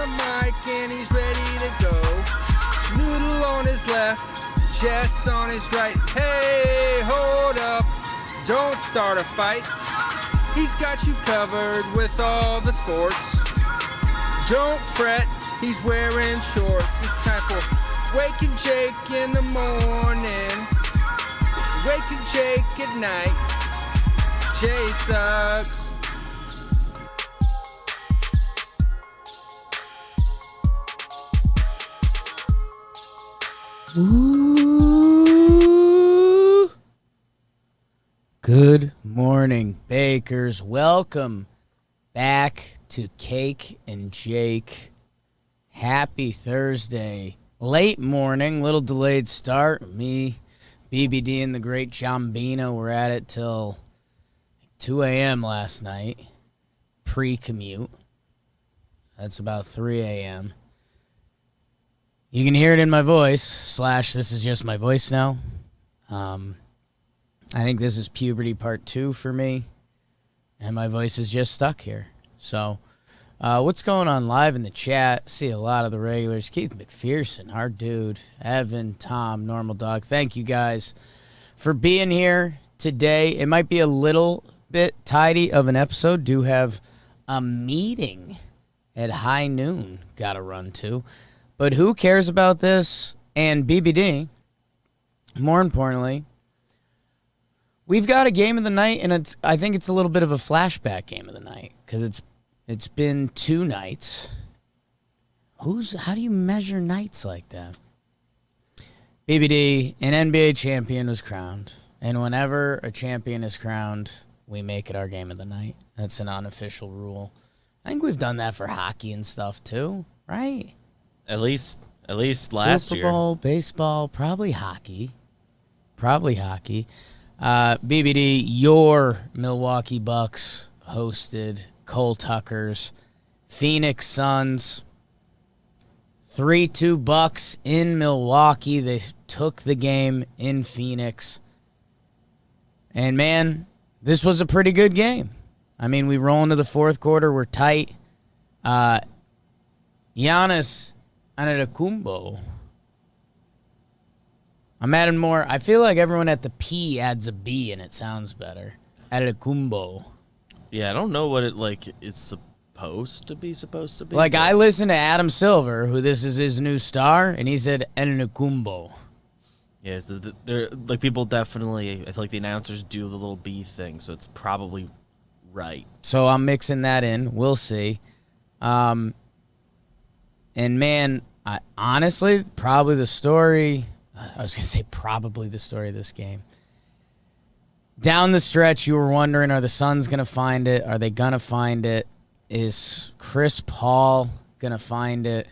the mic and he's ready to go. Noodle on his left, Jess on his right. Hey, hold up, don't start a fight. He's got you covered with all the sports. Don't fret, he's wearing shorts. It's time for Waking Jake in the morning, Waking Jake at night. Jake sucks. Ooh. Good morning, Bakers. Welcome back to Cake and Jake. Happy Thursday. Late morning, little delayed start. Me, BBD, and the great Jambino were at it till 2 a.m. last night. Pre-commute. That's about 3 a.m. You can hear it in my voice, / this is just my voice now. I think this is puberty part 2 for me, and my voice is just stuck here. So, what's going on live in the chat? See a lot of the regulars. Keith McPherson, our dude. Evan, Tom, Normal Dog. Thank you guys for being here today. It might be a little bit tidy of an episode. Do have a meeting at high noon got to run to. But who cares about this? And BBD, more importantly, we've got a game of the night, and I think it's a little bit of a flashback game of the night because it's been 2 nights. How do you measure nights like that? BBD, an NBA champion was crowned, and whenever a champion is crowned, we make it our game of the night. That's an unofficial rule. I think we've done that for hockey and stuff too, right? At least last year. Super Bowl, baseball, probably hockey. BBD, your Milwaukee Bucks hosted Cole Tucker's Phoenix Suns. 3-2 Bucks in Milwaukee. They took the game in Phoenix. And, man, this was a pretty good game. I mean, we roll into the fourth quarter. We're tight. Giannis Antetokounmpo. I'm adding more. I feel like everyone at the P adds a B and it sounds better. Antetokounmpo. Yeah, I don't know what it is supposed to be. Like, I listened to Adam Silver, who this is his new star, and he said Antetokounmpo. Yeah, so they're like, people definitely, I feel like the announcers do the little B thing, so it's probably right. So I'm mixing that in. We'll see. And, man, honestly, probably the story of this game. Down the stretch, you were wondering, are the Suns going to find it? Are they going to find it? Is Chris Paul going to find it?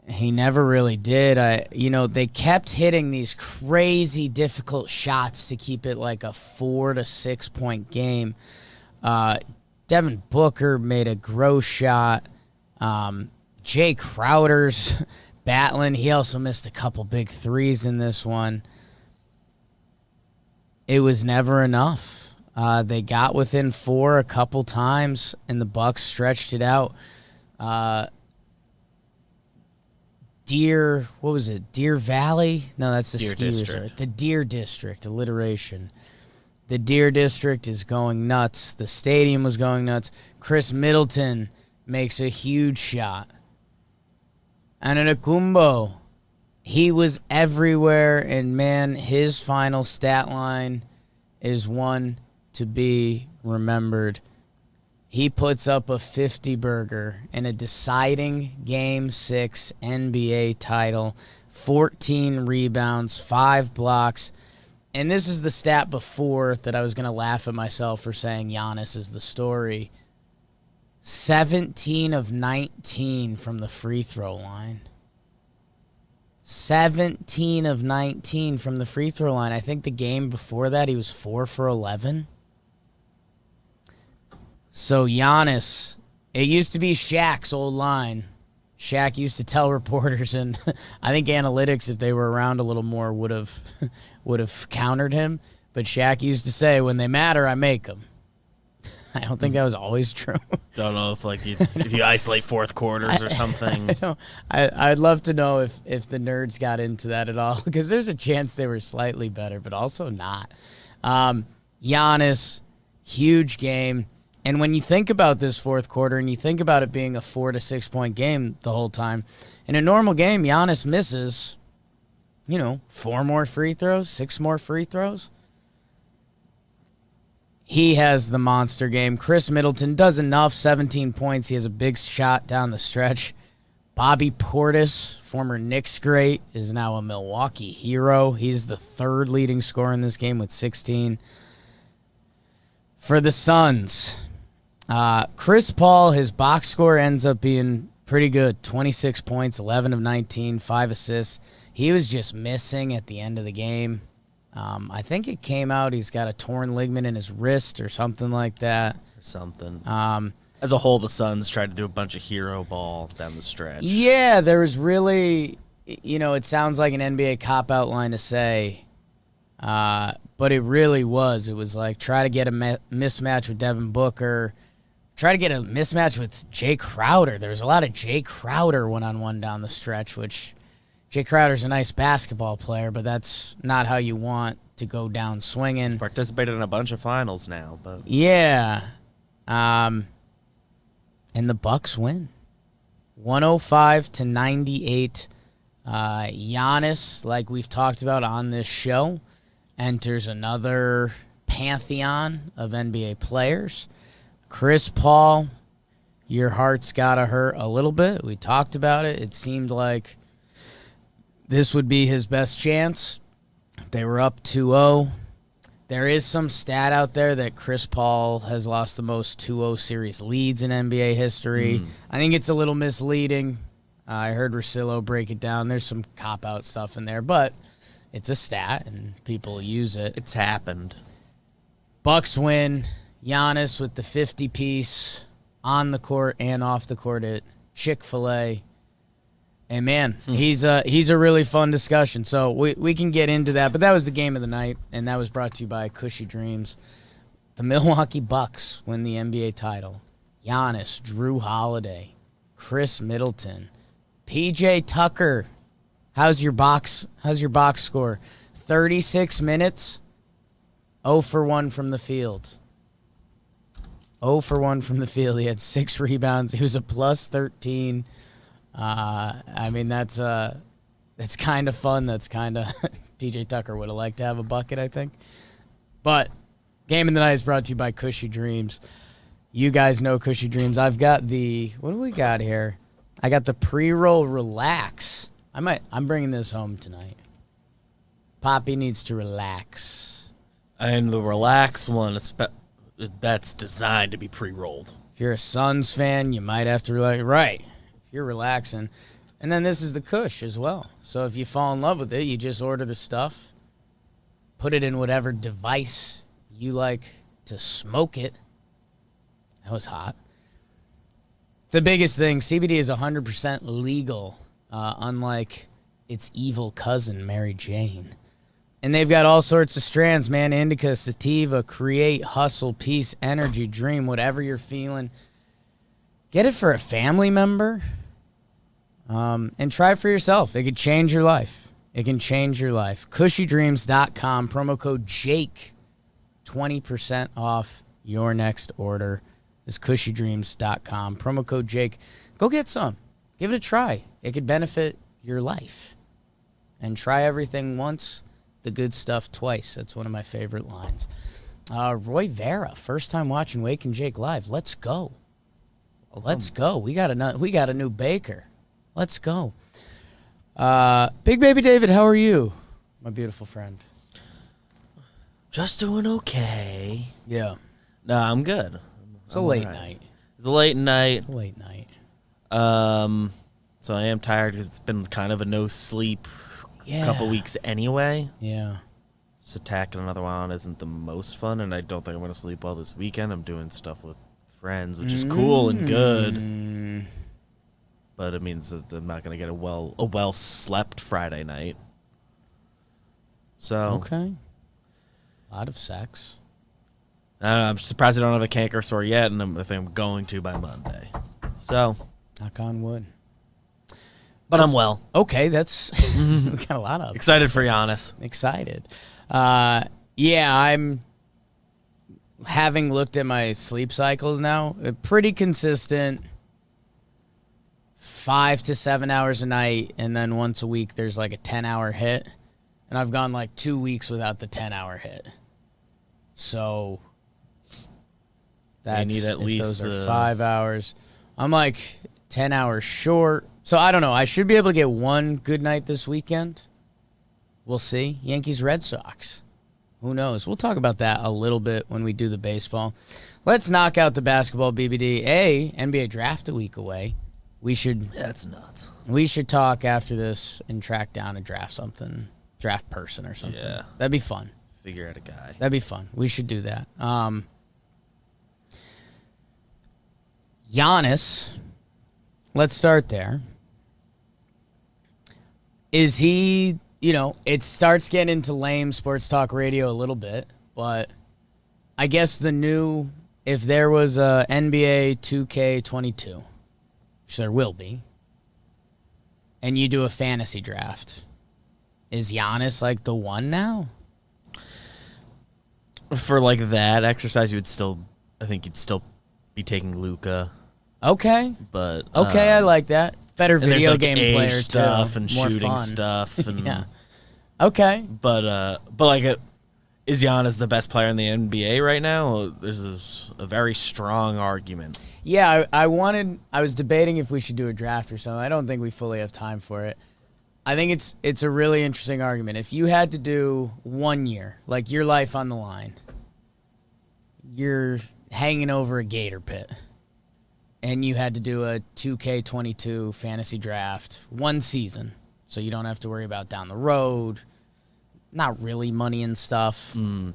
He never really did. They kept hitting these crazy difficult shots to keep it like a 4 to 6 point game. Devin Booker made a gross shot. Jay Crowder's battling. He also missed a couple big threes in this one. It was never enough. They got within 4 a couple times, and the Bucks stretched it out. Deer Valley? No, that's the Deer skiers. District. The Deer District, alliteration. The Deer District is going nuts. The stadium was going nuts. Chris Middleton makes a huge shot. Antetokounmpo, he was everywhere, and, man, his final stat line is one to be remembered. He puts up a 50-burger in a deciding Game 6 NBA title, 14 rebounds, 5 blocks. And this is the stat before that I was going to laugh at myself for saying Giannis is the story. 17 of 19 from the free throw line. 17 of 19 from the free throw line. I think the game before that he was 4 for 11. So Giannis, it used to be Shaq's old line. Shaq used to tell reporters, and I think analytics, if they were around a little more, would have countered him. But Shaq used to say, when they matter, I make them. I don't think that was always true. Don't know if if you isolate fourth quarters or something. I'd love to know if the nerds got into that at all, because there's a chance they were slightly better, but also not. Giannis, huge game. And when you think about this fourth quarter and you think about it being a 4 to 6 point game the whole time, in a normal game, Giannis misses, 4 more free throws, 6 more free throws. He has the monster game. Chris Middleton does enough, 17 points. He has a big shot down the stretch. Bobby Portis, former Knicks great, is now a Milwaukee hero. He's the third leading scorer in this game with 16. For the Suns, Chris Paul, his box score ends up being pretty good. 26 points, 11 of 19, 5 assists. He was just missing at the end of the game. I think it came out he's got a torn ligament in his wrist or something like that. As a whole, the Suns tried to do a bunch of hero ball down the stretch. Yeah, there was really, it sounds like an NBA cop-out line to say, but it really was. It was like try to get a mismatch with Devin Booker, try to get a mismatch with Jay Crowder. There was a lot of Jay Crowder one-on-one down the stretch, which Jay Crowder's a nice basketball player, but that's not how you want to go down swinging. He's participated in a bunch of finals now, but yeah. And the Bucks win. 105-98. Giannis, like we've talked about on this show, enters another pantheon of NBA players. Chris Paul, your heart's got to hurt a little bit. We talked about it. It seemed like this would be his best chance. They were up 2-0. There is some stat out there that Chris Paul has lost the most 2-0 series leads in NBA history. I think it's a little misleading. I heard Russillo break it down. There's some cop-out stuff in there, but it's a stat, and people use it. It's happened. Bucks win. Giannis with the 50-piece on the court and off the court at Chick-fil-A. And, man, he's a really fun discussion. So we can get into that. But that was the game of the night, and that was brought to you by Cushy Dreams. The Milwaukee Bucks win the NBA title. Giannis, Jrue Holiday, Chris Middleton, PJ Tucker. How's your box score? 36 minutes, 0 for 1 from the field. 0 for 1 from the field. He had 6 rebounds. He was a plus 13. I mean, that's kind of fun. That's kind of PJ Tucker would have liked to have a bucket, I think. But game of the night is brought to you by Cushy Dreams. You guys know Cushy Dreams. I've got what do we got here? I got the pre-roll relax. I'm bringing this home tonight. Poppy needs to relax. And the relax one, that's designed to be pre-rolled. If you're a Suns fan, you might have to relax. Right. You're relaxing. And then this is the Kush as well. So if you fall in love with it, you just order the stuff, put it in whatever device you like to smoke it. That was hot. The biggest thing, CBD is 100% legal, unlike its evil cousin, Mary Jane. And they've got all sorts of strands, man. Indica, sativa, create, hustle, peace, energy, dream, whatever you're feeling. Get it for a family member. And try it for yourself. It could change your life. It can change your life. CushyDreams.com, promo code JAKE, 20% off your next order. Is CushyDreams.com, promo code JAKE. Go get some. Give it a try. It could benefit your life. And try everything once, the good stuff twice. That's one of my favorite lines. Roy Vera, first time watching Wake and Jake live. Let's go. Let's go. We got a new baker. Let's go. Big Baby David, how are you, my beautiful friend? Just doing okay. Yeah. No, I'm good. It's a late night. It's a late night. It's a late night. So I am tired because it's been kind of a no sleep couple weeks anyway. Yeah. So tacking another one on isn't the most fun, and I don't think I'm going to sleep well this weekend. I'm doing stuff with friends, which is cool and good. But it means that I'm not going to get a well slept Friday night. So okay. A lot of sex. I'm surprised I don't have a canker sore yet, and I think I'm going to by Monday. So, knock on wood. But I'm well. Okay, that's we got a lot of Excited for Giannis. Excited. Yeah, I'm having looked at my sleep cycles now. Pretty consistent. 5 to 7 hours a night, and then once a week there's like a 10-hour hit. And I've gone like 2 weeks without the 10-hour hit. So that's need at least those are 5 hours. I'm like 10 hours short. So I don't know. I should be able to get one good night this weekend. We'll see. Yankees, Red Sox. Who knows? We'll talk about that a little bit when we do the baseball. Let's knock out the basketball BBD. NBA draft a week away. That's nuts. We should talk after this and track down and draft person or something. Yeah. That'd be fun. Figure out a guy. That'd be fun. We should do that. Giannis, let's start there. Is he, it starts getting into lame sports talk radio a little bit, but I guess if there was a NBA 2K22, which there will be, and you do a fantasy draft, is Giannis like the one now? For like that exercise, I think you'd still be taking Luka. Okay. But I like that. Better video game age player stuff too. and More shooting fun. stuff and Yeah. Okay. But is Giannis the best player in the NBA right now? This is a very strong argument. Yeah, I was debating if we should do a draft or something. I don't think we fully have time for it. I think it's a really interesting argument. If you had to do 1 year, like your life on the line, you're hanging over a gator pit, and you had to do a 2K22 fantasy draft 1 season, so you don't have to worry about down the road, not really money and stuff. Money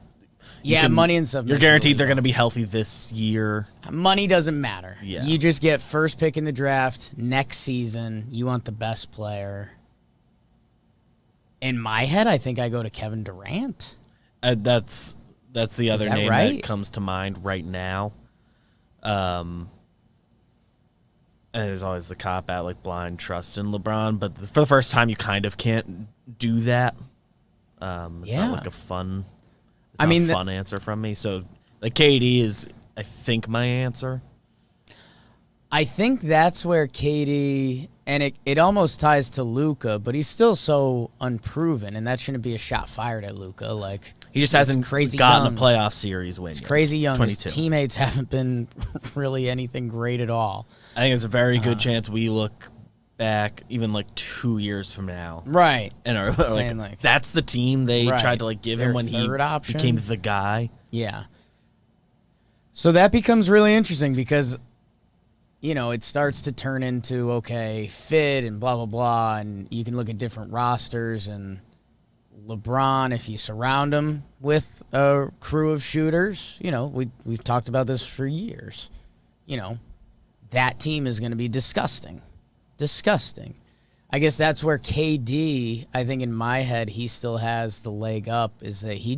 and stuff. You're guaranteed they're going to be healthy this year. Money doesn't matter. Yeah. You just get first pick in the draft next season. You want the best player. In my head, I think I go to Kevin Durant. That's the other name right? that comes to mind right now. And there's always the cop out, like blind trust in LeBron, but for the first time, you kind of can't do that. It's not like a fun. Fun answer from me. So, like KD is, I think, my answer. I think that's where KD, and it almost ties to Luka, but he's still so unproven, and that shouldn't be a shot fired at Luka. Like He just hasn't crazy gotten young. a playoff series win. He's yet. crazy young. 22. His teammates haven't been really anything great at all. I think it's a very good chance we look back even like 2 years from now. Right. And are Saying, like, that's the team they right. tried to like give Their him when he third option? became the guy. Yeah. So that becomes really interesting because, it starts to turn into, okay, fit and blah, blah, blah, and you can look at different rosters, and LeBron, if you surround him with a crew of shooters, we've talked about this for years, that team is going to be disgusting. Disgusting. I guess that's where KD, I think in my head, he still has the leg up, is that he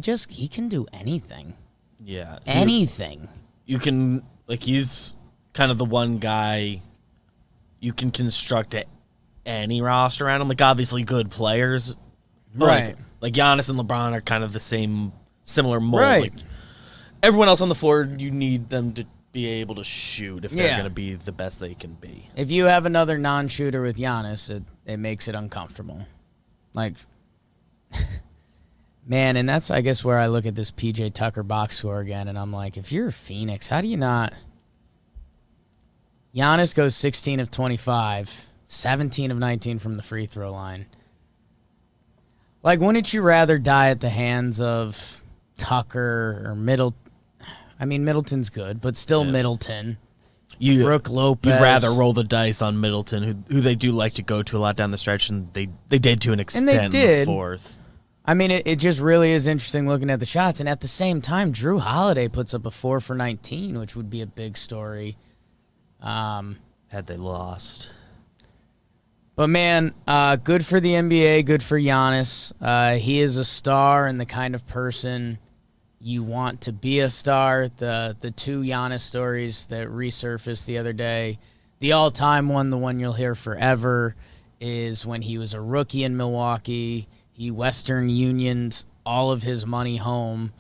can do anything. Yeah. Anything. You can, he's kind of the one guy you can construct any roster around him. Like, obviously good players. Right. Like Giannis and LeBron are kind of the similar mold. Right. Like, everyone else on the floor, you need them to be able to shoot if they're going to be the best they can be. If you have another non-shooter with Giannis, it makes it uncomfortable. Like, man, and that's, I guess, where I look at this PJ Tucker box score again, and I'm like, if you're Phoenix, how do you not? Giannis goes 16 of 25, 17 of 19 from the free throw line. Like, wouldn't you rather die at the hands of Tucker or Middleton? I mean, Middleton's good, but still Middleton. Brooke Lopez. You'd rather roll the dice on Middleton, who they do like to go to a lot down the stretch, and they did to an extent And they did. in the fourth. I mean, it just really is interesting looking at the shots. And at the same time, Jrue Holiday puts up a 4 for 19, which would be a big story. Had they lost. But, man, good for the NBA, good for Giannis. He is a star and the kind of person you want to be a star. The two Giannis stories that resurfaced the other day, the all-time one, the one you'll hear forever, is when he was a rookie in Milwaukee. He Western Unioned all of his money home,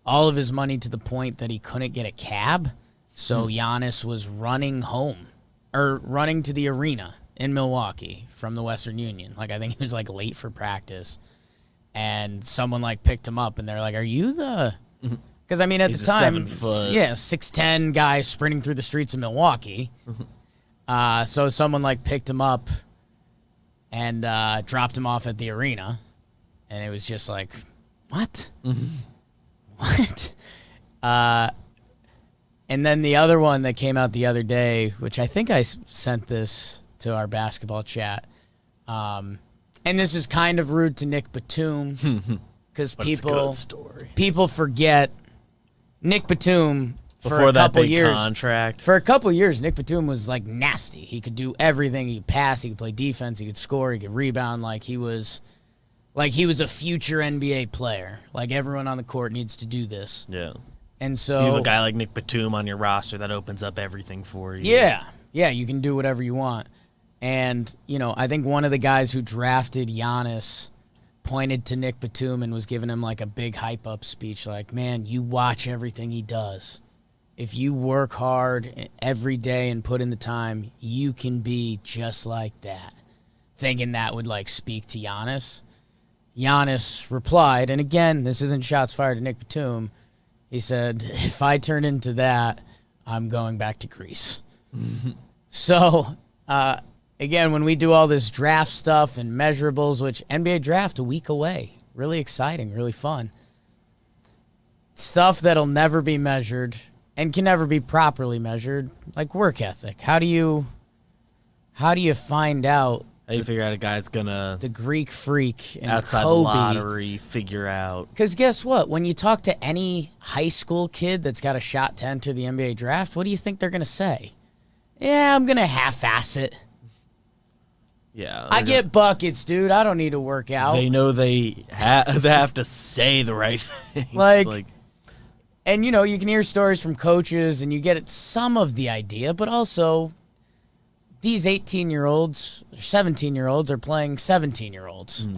all of his money to the point that he couldn't get a cab. So Giannis was running home, or running to the arena in Milwaukee from the Western Union. Like, I think he was, like, late for practice. And someone, like, picked him up, and they're like, are you the... Because, I mean, at He's the time, a 7-foot. yeah, 6'10" guy sprinting through the streets of Milwaukee. So someone, like, picked him up and dropped him off at the arena. And it was just like, what? What? And then the other one that came out the other day, which I think I sent this to our basketball chat, and this is kind of rude to Nick Batum, because people forget Nick Batum for a couple years. Contract. For a couple years, Nick Batum was like nasty. He could do everything. He could pass. He could play defense. He could score. He could rebound. Like he was a future NBA player. Like everyone on the court needs to do this. Yeah. And so You have a guy like Nick Batum on your roster that opens up everything for you. Yeah, you can do whatever you want. And, I think one of the guys who drafted Giannis pointed to Nick Batum and was giving him like a big hype-up speech like, man, you watch everything he does. If you work hard every day and put in the time, you can be just like that. Thinking that would like speak to Giannis. Giannis replied, and again, this isn't shots fired at Nick Batum. He said, if I turn into that, I'm going back to Greece. So, again, when we do all this draft stuff and measurables, which NBA draft a week away, really exciting, really fun. Stuff that'll never be measured and can never be properly measured, like work ethic. How do you find out? How do you figure out a guy's gonna the Greek freak and outside Kobe, the lottery figure out? Because guess what? When you talk to any high school kid that's got a shot to enter the NBA draft, what do you think they're gonna say? Yeah, I'm gonna half-ass it. Yeah, I get buckets, dude. I don't need to work out. They know they have to say the right thing. Like, and you can hear stories from coaches, and you get some of the idea, but also these 18-year-olds, 17-year-olds are playing 17-year-olds.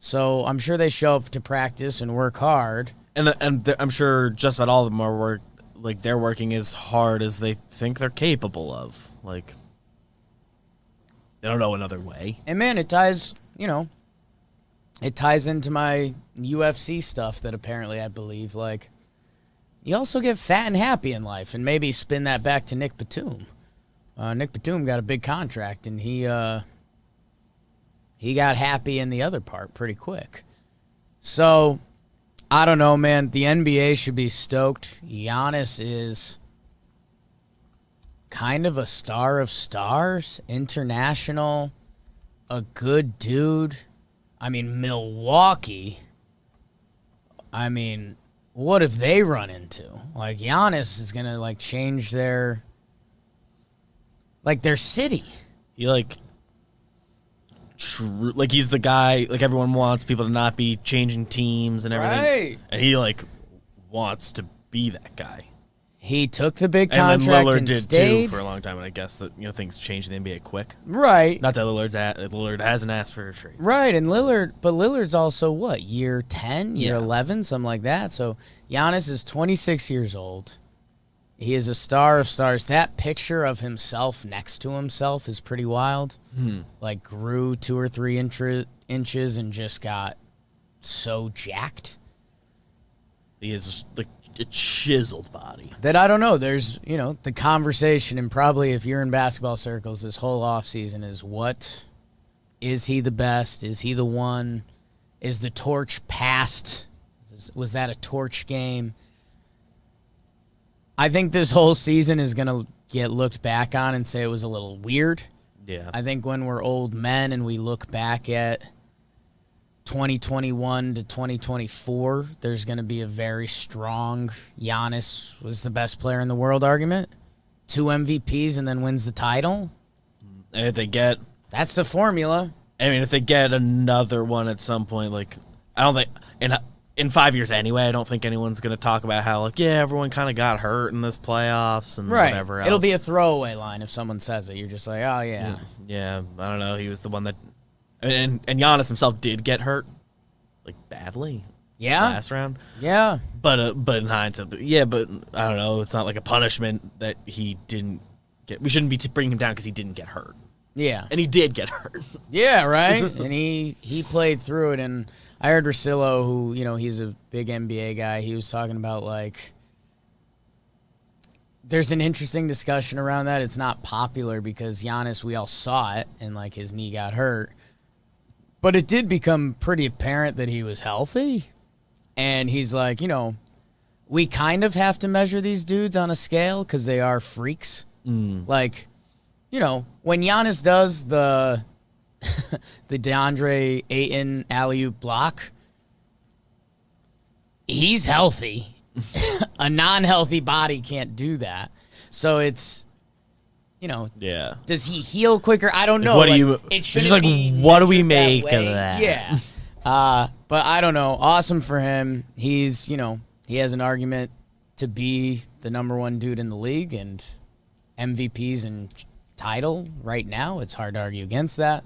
So I'm sure they show up to practice and work hard. And I'm sure just about all of them are they're working as hard as they think they're capable of. Like, they don't know another way. And man, it ties into my UFC stuff that apparently I believe, like, you also get fat and happy in life, and maybe spin that back to Nick Batum. Nick Batum got a big contract, and he got happy in the other part pretty quick. So, I don't know, man. The NBA should be stoked. Giannis is kind of a star of stars, international, a good dude. I mean, Milwaukee. I mean, what if they run into? Like, Giannis is going to, like, change their city. He, he's the guy, like, everyone wants people to not be changing teams and everything. Right. And he, wants to be that guy. He took the big And then contract Lillard and did, stayed. too, for a long time, and I guess that, things changed in the NBA quick. Right. Not that Lillard hasn't asked for a trade. Right, and Lillard's also, what, year 10, year 11, something like that. So Giannis is 26 years old. He is a star of stars. That picture of himself next to himself is pretty wild. Like, grew 2 or 3 inches and just got so jacked. He is, a chiseled body. That I don't know. There's, the conversation, and probably if you're in basketball circles, this whole offseason is, what is he the best? Is he the one? Is the torch passed? Was that a torch game? I think this whole season is going to get looked back on and say it was a little weird. Yeah. I think when we're old men and we look back at 2021 to 2024, there's going to be a very strong Giannis was the best player in the world argument. 2 MVPs and then wins the title. And if they get... That's the formula. I mean, if they get another one at some point, I don't think... in 5 years anyway, I don't think anyone's going to talk about how, like, yeah, everyone kind of got hurt in this playoffs and whatever else. It'll be a throwaway line if someone says it. You're just like, oh, yeah. Yeah, I don't know. He was the one that... And Giannis himself did get hurt, like, badly. Yeah. Last round. Yeah. But in hindsight, but I don't know. It's not like a punishment that he didn't get. We shouldn't be bringing him down because he didn't get hurt. Yeah. And he did get hurt. Yeah, right? And he played through it. And I heard Russillo, who, he's a big NBA guy, he was talking about, like, there's an interesting discussion around that. It's not popular because Giannis, we all saw it, and, like, his knee got hurt. But it did become pretty apparent that he was healthy. And he's like, we kind of have to measure these dudes on a scale because they are freaks. Like, when Giannis does the DeAndre Ayton alley-oop block, he's healthy. A non-healthy body can't do that. So it's, Yeah. does he heal quicker? I don't know. What do like, you? It It's shouldn't just like, be what do we measured make that of way. that? Yeah. But I don't know. Awesome for him. He's, he has an argument to be the number one dude in the league and MVPs and title right now. It's hard to argue against that.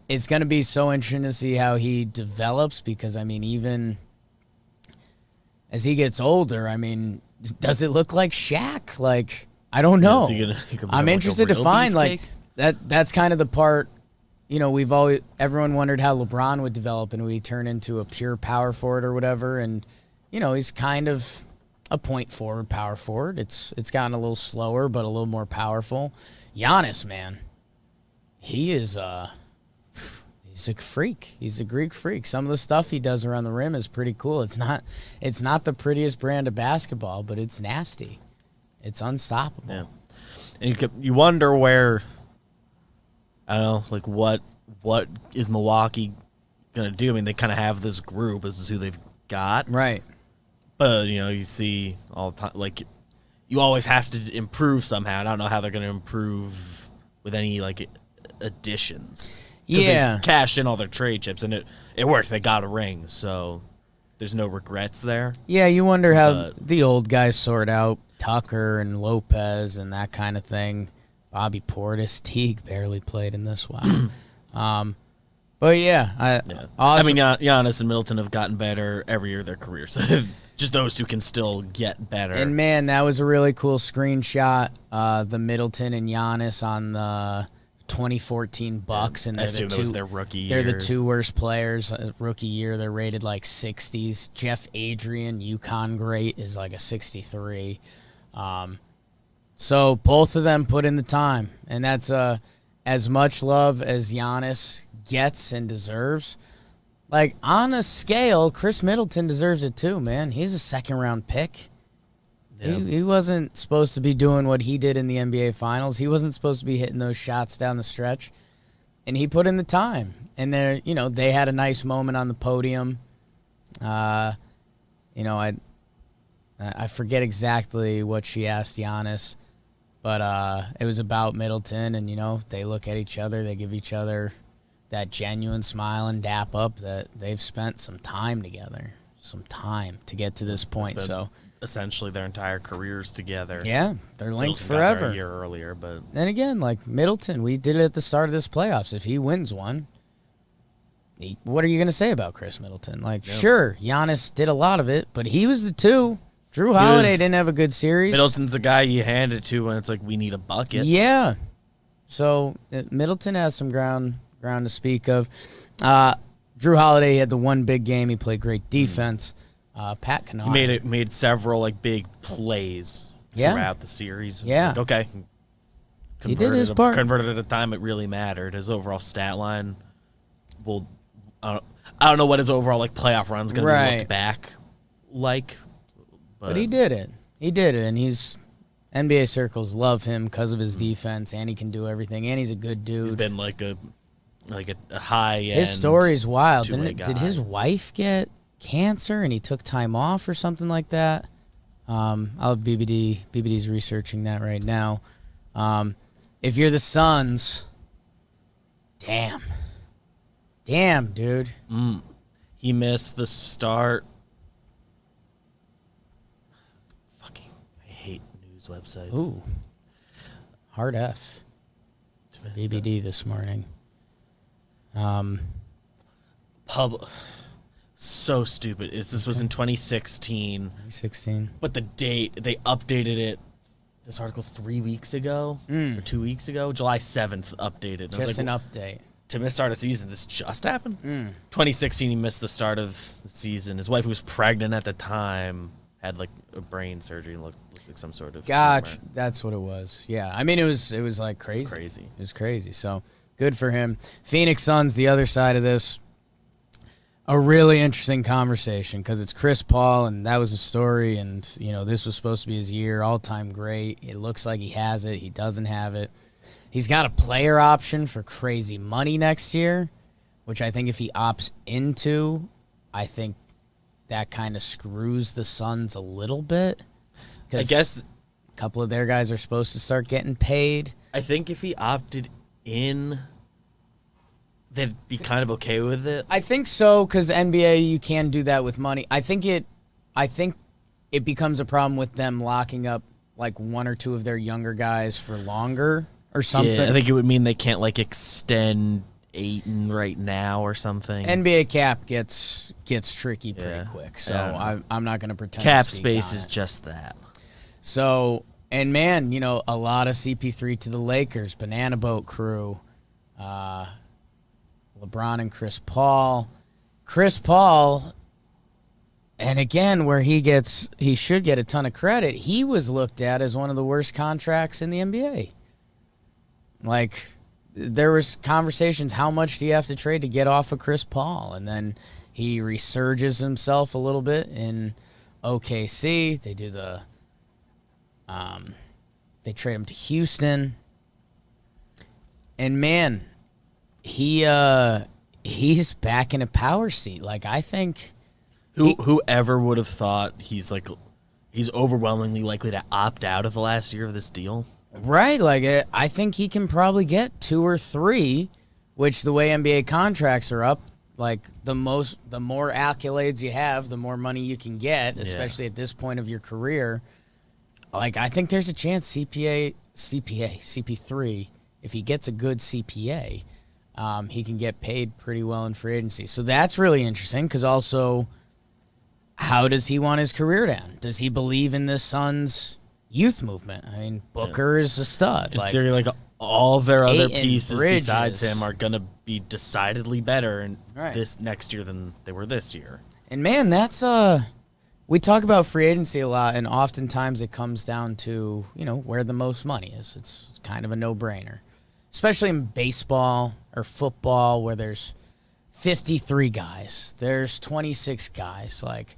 It's going to be so interesting to see how he develops because, even as he gets older, does it look like Shaq? Like, I don't know. I'm interested to find, like, that's kind of the part. Everyone wondered how LeBron would develop and would he turn into a pure power forward or whatever. And, he's kind of a point forward, power forward. It's gotten a little slower, but a little more powerful. Giannis, man, he is he's a freak. He's a Greek freak. Some of the stuff he does around the rim is pretty cool. It's not the prettiest brand of basketball, but it's nasty. It's unstoppable. Yeah. And you wonder where, I don't know, like what is Milwaukee going to do? They kind of have this group. This is who they've got. Right. But, you see all the time, like, you always have to improve somehow. I don't know how they're going to improve with any, like, additions. Yeah. They cashed in all their trade chips, and it worked. They got a ring, so there's no regrets there. Yeah, you wonder how the old guys sort out Tucker and Lopez and that kind of thing. Bobby Portis, Teague barely played in this one. But yeah. Awesome. Giannis and Middleton have gotten better every year of their career, so just those two can still get better. And man, that was a really cool screenshot. The Middleton and Giannis on the 2014 Bucks, and I assume that was their rookie year. They're the two worst players. Rookie year, they're rated like 60s. Jeff Adrian, UConn great, is like a 63. So both of them put in the time, and that's as much love as Giannis gets and deserves. Like, on a scale, Chris Middleton deserves it too, man. He's a second-round pick. Yeah. He wasn't supposed to be doing what he did in the NBA Finals. He wasn't supposed to be hitting those shots down the stretch, and he put in the time. And they had a nice moment on the podium. I forget exactly what she asked Giannis, but it was about Middleton, and, they look at each other, they give each other that genuine smile and dap up that they've spent some time together, to get to this point. So essentially their entire careers together. Yeah, they're linked Middleton forever. got there a year earlier, but then again, like Middleton, we did it at the start of this playoffs. If he wins one, what are you going to say about Chris Middleton? Like, sure, Giannis did a lot of it, but he was the two. Jrue Holiday didn't have a good series. Middleton's the guy you hand it to when it's like, we need a bucket. Yeah. So Middleton has some ground to speak of. Jrue Holiday had the one big game. He played great defense. Pat Connaughton. He made several like big plays throughout the series. Yeah. Like, okay. He did his part. Converted at a time it really mattered. His overall stat line will. I don't know what his overall like playoff run's going to be looked back like. But he did it. And he's NBA circles love him because of his defense, and he can do everything, and he's a good dude. He's been like a high end. His story's wild. Did his wife get cancer and he took time off or something like that? I'll have BBD's researching that right now. If you're the Suns, damn, dude. He missed the start. Fucking, I hate news websites. Ooh. Hard F. BBD this morning. So stupid. This was in 2016. 2016. But the date, they updated it. This article 3 weeks ago or 2 weeks ago, July 7th updated. Just an update. To miss start of season, this just happened? 2016, he missed the start of the season. His wife, who was pregnant at the time, had like a brain surgery and looked like some sort of Gotcha. tumor. That's what it was. Yeah. I mean, it was like crazy. Crazy. It was crazy. So good for him. Phoenix Suns, the other side of this. A really interesting conversation because it's Chris Paul, and that was a story, and, you know, this was supposed to be his year, all-time great. It looks like he has it. He doesn't have it. He's got a player option for crazy money next year, which I think if he opts into, I think that kind of screws the Suns a little bit. I guess a couple of their guys are supposed to start getting paid. I think if he opted in, they'd be kind of okay with it. I think so, because NBA, you can do that with money. I think it becomes a problem with them locking up like one or two of their younger guys for longer or something. Yeah, I think it would mean they can't like extend Ayton right now or something. NBA cap gets tricky pretty Yeah. quick, so Yeah. I'm not going to pretend. Cap to speak space on is it. just that. So, and man, you know, a lot of CP3 to the Lakers, Banana Boat crew, LeBron and Chris Paul. Chris Paul, and again, where he should get a ton of credit, he was looked at as one of the worst contracts in the NBA. Like, there was conversations, how much do you have to trade to get off of Chris Paul? And then he resurges himself a little bit in OKC. They do they trade him to Houston. And man, he's back in a power seat. Like, I think Whoever would have thought he's overwhelmingly likely to opt out of the last year of this deal? right, like I think he can probably get 2 or 3, which the way NBA contracts are up, like the more accolades you have, the more money you can get, especially at this point of your career. Like, I think there's a chance CP3, if he gets a good CPA, he can get paid pretty well in free agency. So that's really interesting, because also, how does he want his career to end? Does he believe in this Suns youth movement? I mean, Booker is a stud. In theory, like all their other Ayton, pieces Bridges. besides him are going to be decidedly better Right. this next year than they were this year. And man, that's we talk about free agency a lot, and oftentimes it comes down to, you know, where the most money is. It's kind of a no-brainer, especially in baseball or football, where there's 53 guys, there's 26 guys. Like,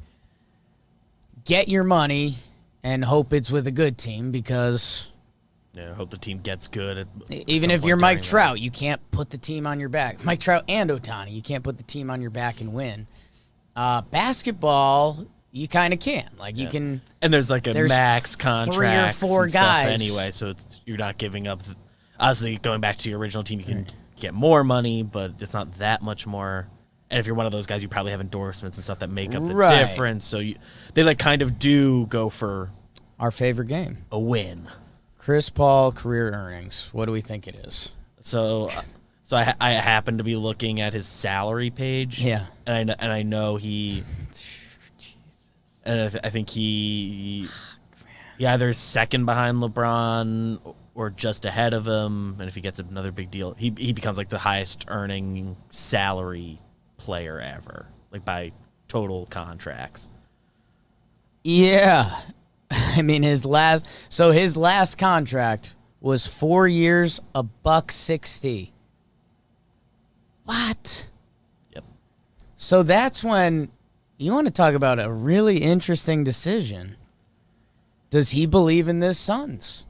get your money and hope it's with a good team, because Yeah, I hope the team gets good. even if you're Mike Trout, you can't put the team on your back. Mike Trout and Ohtani, you can't put the team on your back and win. Basketball, you kind of can. Like, you can. And there's like a There's max contract 3 or 4 and stuff guys. anyway, so you're not giving up. Obviously, going back to your original team, you can get more money, but it's not that much more. And if you're one of those guys, you probably have endorsements and stuff that make up the Right. difference. So they like kind of do go for Our favorite game. a win. Chris Paul career earnings. What do we think it is? So I happen to be looking at his salary page. Yeah. And I know he. And I think he either is second behind LeBron or just ahead of him. And if he gets another big deal, he becomes like the highest earning salary player ever, like by total contracts. Yeah. I mean, his last contract was 4 years, $160. What? Yep. So that's when you want to talk about a really interesting decision. Does he believe in this Suns?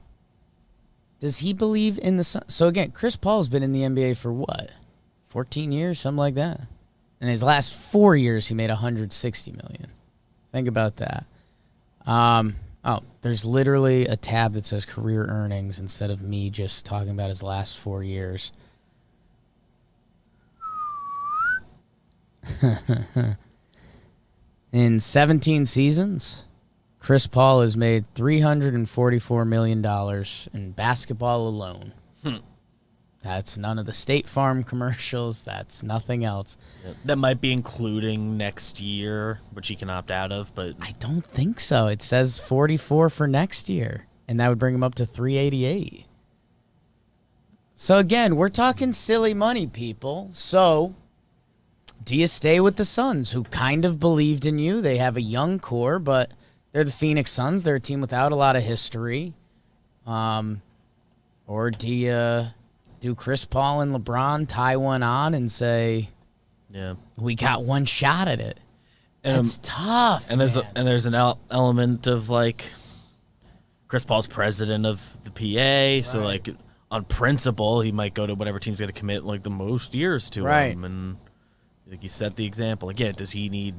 Does he believe in the Suns? So again, Chris Paul's been in the NBA for what? 14 years, something like that. In his last 4 years, he made $160 million. Think about that. There's literally a tab that says career earnings instead of me just talking about his last 4 years. In 17 seasons, Chris Paul has made $344 million in basketball alone. That's none of the State Farm commercials. That's nothing else. That might be including next year, which he can opt out of, but I don't think so. It says 44 for next year, and that would bring him up to 388. So again, we're talking silly money, people. So do you stay with the Suns, who kind of believed in you? They have a young core, but they're the Phoenix Suns. They're a team without a lot of history. Or do you do Chris Paul and LeBron tie one on and say, yeah, we got one shot at it? And, It's tough. and there's an element of like Chris Paul's president of the PA, so like on principle he might go to whatever team's going to commit like the most years to him, and like you set the example. Again, does he need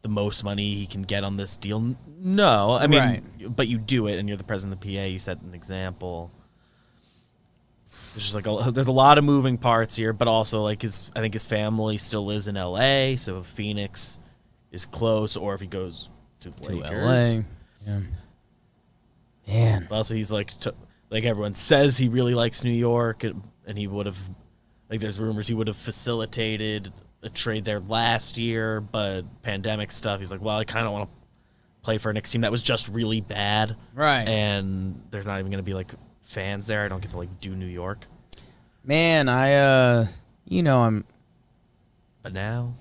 the most money he can get on this deal? No, I mean, but you do it, and you're the president of the PA. You set an example. There's just like there's a lot of moving parts here, but also like I think his family still lives in LA, so if Phoenix is close, or if he goes to Lakers. LA. Yeah. Man. But also he's like everyone says he really likes New York, and he would have, like there's rumors he would have facilitated a trade there last year, but pandemic stuff, he's like, well, I kind of want to play for a Knicks team that was just really bad. Right. And there's not even going to be like fans there. I don't get to like do New York. Man, I'm. But now,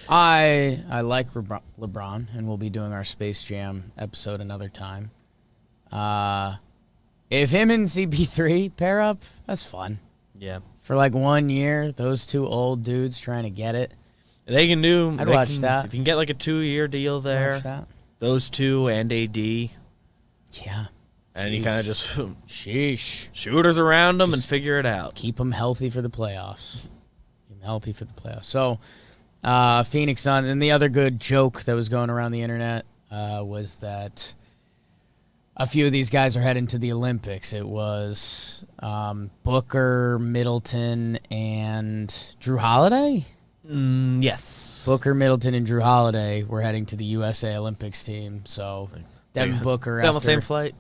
I like LeBron, and we'll be doing our Space Jam episode another time. If him and CP3 pair up, that's fun. yeah, For like 1 year, those two old dudes trying to get it. they can do. I'd watch that. If you can get like a 2-year deal there, Watch that. those two and AD, Yeah. and you kind of just Sheesh. shooters around them and figure it out. Keep them healthy for the playoffs. Keep them healthy for the playoffs. So, Phoenix Suns, and the other good joke that was going around the internet was that a few of these guys are heading to the Olympics. It was Booker, Middleton, and Jrue Holiday? Yes. Booker, Middleton, and Jrue Holiday were heading to the USA Olympics team. So Devin Booker, on the same flight.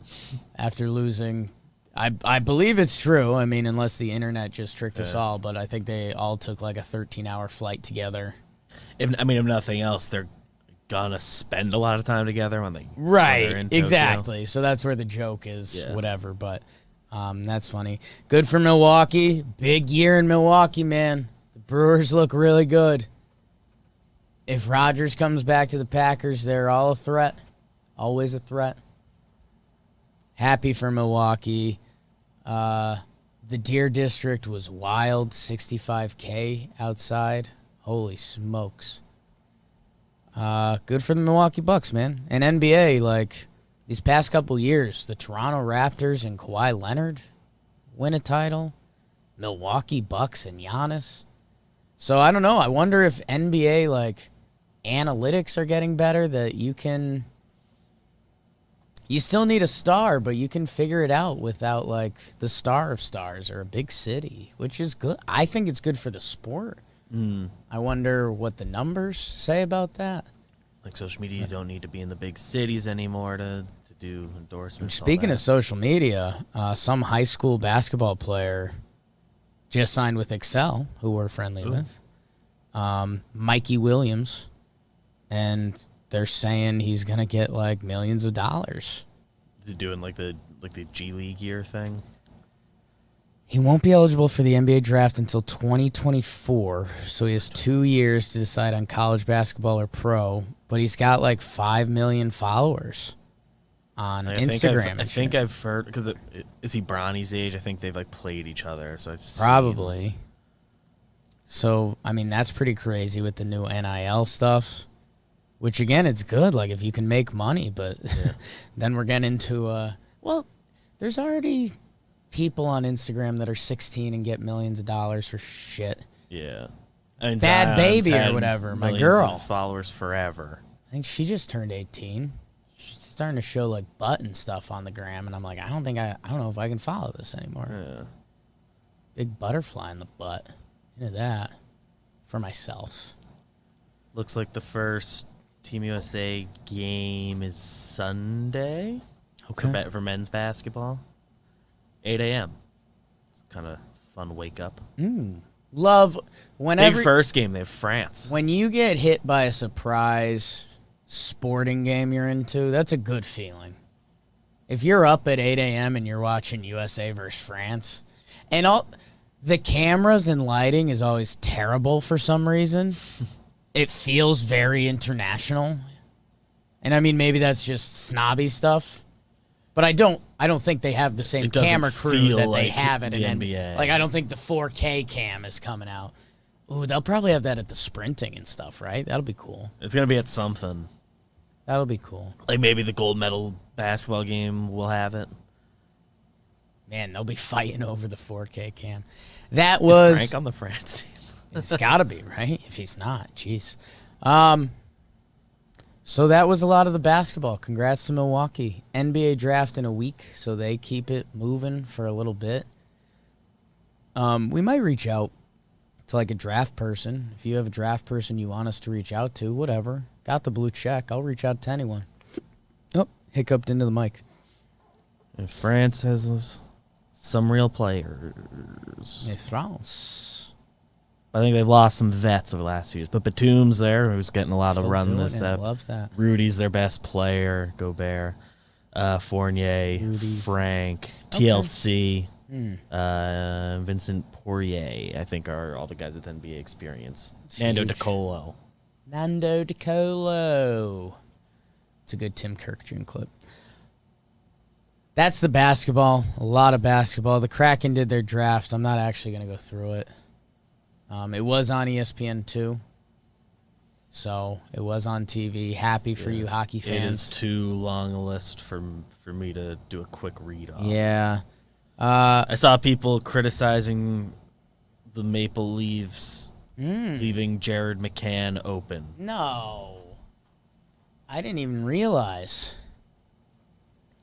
after losing, I believe it's true. I mean, unless the internet just tricked us all, but I think they all took like a 13-hour flight together. If nothing else, they're gonna spend a lot of time together when they're in Tokyo. Exactly. So that's where the joke is, whatever. But that's funny. Good for Milwaukee. Big year in Milwaukee, man. The Brewers look really good. If Rodgers comes back to the Packers, they're all a threat. Always a threat. Happy for Milwaukee. The Deer District was wild. 65K outside. Holy smokes. Good for the Milwaukee Bucks, man. And NBA, like, these past couple years, the Toronto Raptors and Kawhi Leonard win a title. Milwaukee Bucks and Giannis. So, I don't know. I wonder if NBA, like, analytics are getting better, that you still need a star, but you can figure it out without, like, the star of stars or a big city, which is good. I think it's good for the sport. I wonder what the numbers say about that. Like social media, you don't need to be in the big cities anymore to do endorsements. Speaking of social media, some high school basketball player just signed with Excel, who we're friendly with, Mikey Williams, and they're saying he's gonna get like millions of dollars. Is he doing like the G League year thing? He won't be eligible for the NBA draft until 2024, so he has 2 years to decide on college basketball or pro, but he's got like 5 million followers on Instagram. I think I've heard, because is he Bronny's age? I think they've like played each other. So Probably. So, I mean, that's pretty crazy with the new NIL stuff, which again, it's good, like if you can make money, but then we're getting into, there's already people on Instagram that are 16 and get millions of dollars for shit. Yeah. I mean, Bad Baby or whatever, my girl. Followers forever. I think she just turned 18. She's starting to show like butt and stuff on the gram, and I'm like, I don't know if I can follow this anymore. Yeah. Big butterfly in the butt. Into that. for myself. Looks like the first Team USA game is Sunday. Okay. For men's basketball. 8 a.m. It's kind of fun wake up. Love whenever Big first game. They have France. when you get hit by a surprise sporting game you're into. That's a good feeling. If you're up at 8 a.m. and you're watching USA versus France, and all the cameras and lighting is always terrible for some reason. It feels very international. And I mean, maybe that's just snobby stuff. But I don't think they have the same It doesn't camera crew feel that they like have at the an NBA. Like, I don't think the 4K cam is coming out. Ooh, they'll probably have that at the sprinting and stuff, right? That'll be cool. It's going to be at something. That'll be cool. Like maybe the gold medal basketball game will have it. Man, they'll be fighting over the 4K cam. That Is was... Frank on the France team? It's got to be, right? If he's not, jeez. So that was a lot of the basketball. Congrats to Milwaukee. NBA draft in a week, so they keep it moving for a little bit. We might reach out to like a draft person. If you have a draft person you want us to reach out to, whatever. Got the blue check. I'll reach out to anyone. Oh, hiccuped into the mic. And France has some real players. France. I think they've lost some vets over the last few years. But Batum's there, who's getting a lot of Still run doing this it. up. Love that. Rudy's their best player. Gobert. Fournier. Rudy. Frank. Okay. TLC. Vincent Poirier, I think, are all the guys with NBA experience. It's Nando huge. DiColo. Nando DiColo. It's a good Tim Kirkjian clip. That's the basketball. A lot of basketball. The Kraken did their draft. I'm not actually going to go through it. It was on ESPN too, so it was on TV. Happy for you hockey It fans. is too long a list for me to do a quick read on. Yeah. I saw people criticizing the Maple Leafs leaving Jared McCann open. No. I didn't even realize.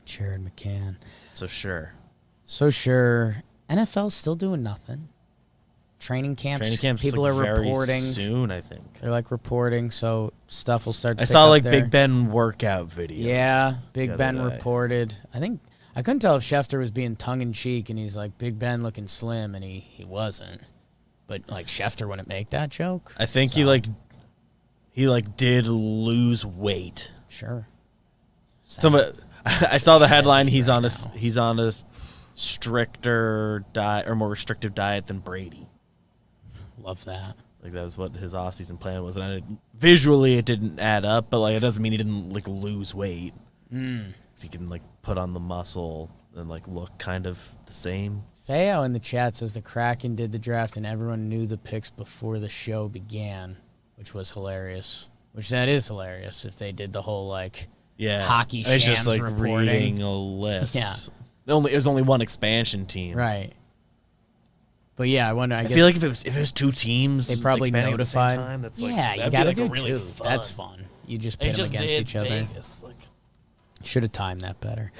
Jared McCann. So sure. NFL's still doing nothing. Training camps people like are very reporting. soon, I think. They're like reporting, so stuff will start to I pick saw up like there. Big Ben workout videos. Yeah, Big the Ben other day. reported. I couldn't tell if Schefter was being tongue-in-cheek, and he's like, Big Ben looking slim, and he wasn't. But, like, Schefter wouldn't make that joke. I think so. he did lose weight. Sure. I saw the headline. He's on now. a stricter diet or more restrictive diet than Brady. Love that. Like that was what his offseason plan was, and visually it didn't add up. But like it doesn't mean he didn't like lose weight. So he can like put on the muscle and like look kind of the same. Feo in the chat says the Kraken did the draft and everyone knew the picks before the show began, which was hilarious. Which that is hilarious if they did the whole like hockey It's shams just like reporting. reading a list. Yeah. It was only one expansion team. Right. But yeah, I wonder. I guess feel like if it was two teams, they probably expanding at the same notified. time, that's like, yeah, you that'd got to be do like really two. fun. That's fun. You just They pit them just against did each other. Vegas. Like, Should have timed that better.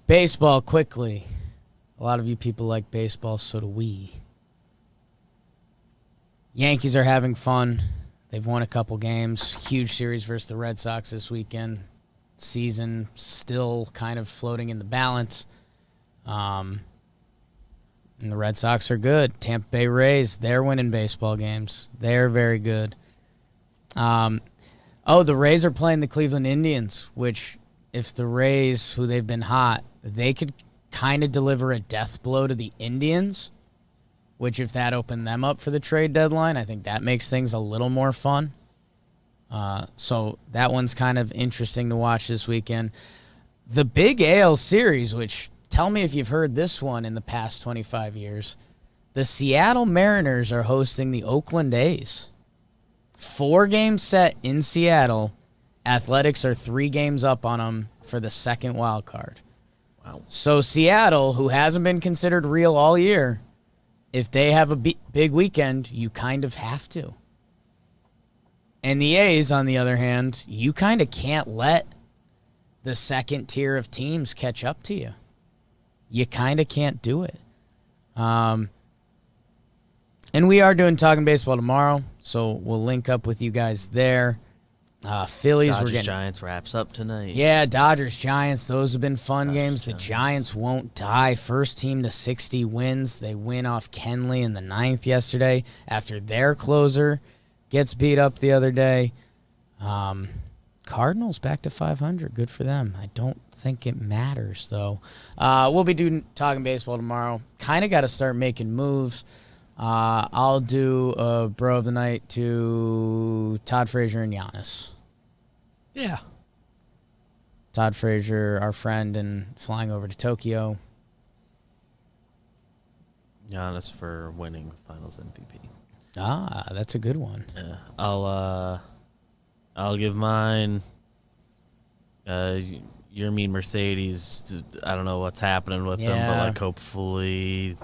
Baseball, quickly. A lot of you people like baseball, so do we. Yankees are having fun. They've won a couple games. Huge series versus the Red Sox this weekend. Season still kind of floating in the balance. And the Red Sox are good. Tampa Bay Rays, they're winning baseball games. They're very good. The Rays are playing the Cleveland Indians, which if the Rays, who they've been hot, they could kind of deliver a death blow to the Indians, which if that opened them up for the trade deadline, I think that makes things a little more fun. So that one's kind of interesting to watch this weekend. The big AL series, which tell me if you've heard this one in the past 25 years. The Seattle Mariners are hosting the Oakland A's. 4-game set in Seattle. Athletics are 3 games up on them for the second wild card. wow. So Seattle, who hasn't been considered real all year, if they have a big weekend, you kind of have to. And the A's, on the other hand, you kind of can't let the second tier of teams catch up to you. You kind of can't do it. And we are doing Talking Baseball tomorrow, so we'll link up with you guys there. Phillies, we're getting Giants wraps up tonight. Yeah, Dodgers, Giants, those have been fun games. The Giants. Giants won't die. First team to 60 wins. They win off Kenley in the 9th yesterday after their closer gets beat up the other day. Cardinals back to 500. Good for them. I don't think it matters, though. We'll be doing Talking Baseball tomorrow. Kind of got to start making moves. I'll do a Bro of the Night to Todd Frazier and Giannis. Yeah. Todd Frazier, our friend, and flying over to Tokyo. Giannis for winning Finals MVP. That's a good one. Yeah. I'll give mine. Your mean Mercedes. I don't know what's happening with them, but like hopefully,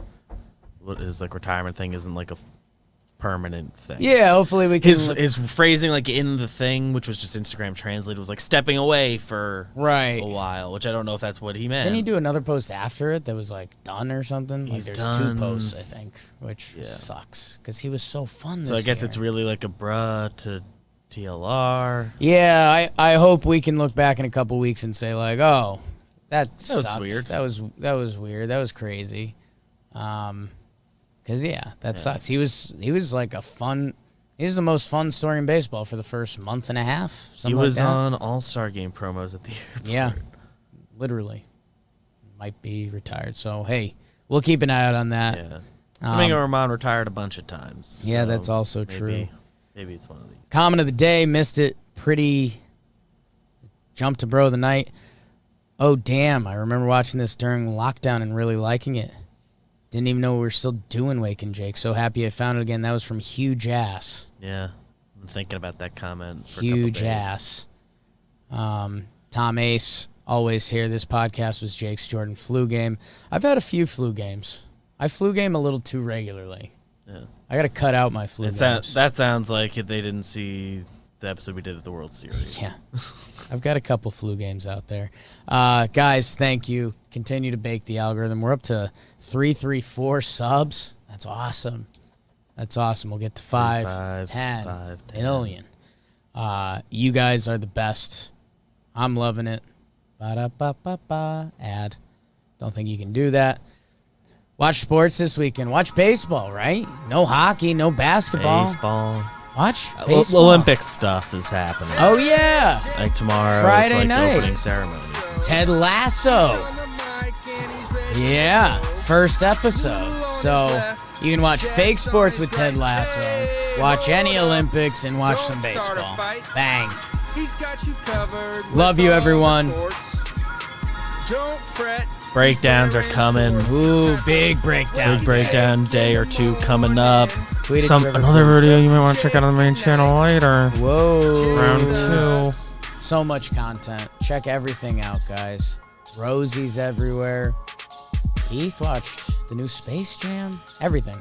what his like retirement thing isn't like a permanent thing. Yeah, hopefully we can. His phrasing like in the thing, which was just Instagram translated, was like stepping away for right a while, which I don't know if that's what he meant. Didn't he do another post after it that was like done or something? He's like there's done. 2 posts, I think, which sucks because he was so fun. So this I guess year. it's really like a bruh to TLR. Yeah, I hope we can look back in a couple weeks and say like, oh, that sucked. weird. That was weird. That was crazy. Cause that sucks. He was like a fun. He was the most fun story in baseball for the first month and a half. He Something was like that. on All-Star Game promos at the airport. Yeah, literally. Might be retired. So hey, we'll keep an eye out on that. Yeah. Domingo Román retired a bunch of times. Yeah, so that's also true. Maybe it's one of these. Comment of the day, missed it. Pretty. Jump to Bro of the Night. Oh damn! I remember watching this during lockdown and really liking it. Didn't even know we were still doing Wake and Jake. So happy I found it again. That was from Huge Ass. Yeah, I'm thinking about that comment for Huge a couple days. Ass. Tom Ace, always here. This podcast was Jake's Jordan flu game. I've had a few flu games. I flu game a little too regularly. Yeah. I got to cut out my flu games. That sounds like they didn't see the episode we did at the World Series. Yeah. I've got a couple flu games out there. Guys, thank you. Continue to bake the algorithm. We're up to 334 subs. That's awesome. We'll get to 10 million. You guys are the best. I'm loving it. Ba-da-ba-ba-ba. Ad. Don't think you can do that. Watch sports this weekend. Watch baseball, right? No hockey, no basketball. Baseball. Watch baseball. Olympic stuff is happening. Oh, yeah. Like tomorrow, Friday it's like night. the opening ceremonies. Ted Lasso. Yeah, first episode. So you can watch fake sports with Ted Lasso, watch any Olympics, and watch some baseball. Bang. Love you, everyone. Don't fret. Breakdowns are coming. Ooh, big breakdown. Big breakdown day or two coming up. Tweet at Trevor Another Cliff. video you might want to check out on the main channel later. Whoa. Round 2. So much content. Check everything out, guys. Rosie's everywhere. Heath watched the new Space Jam. Everything.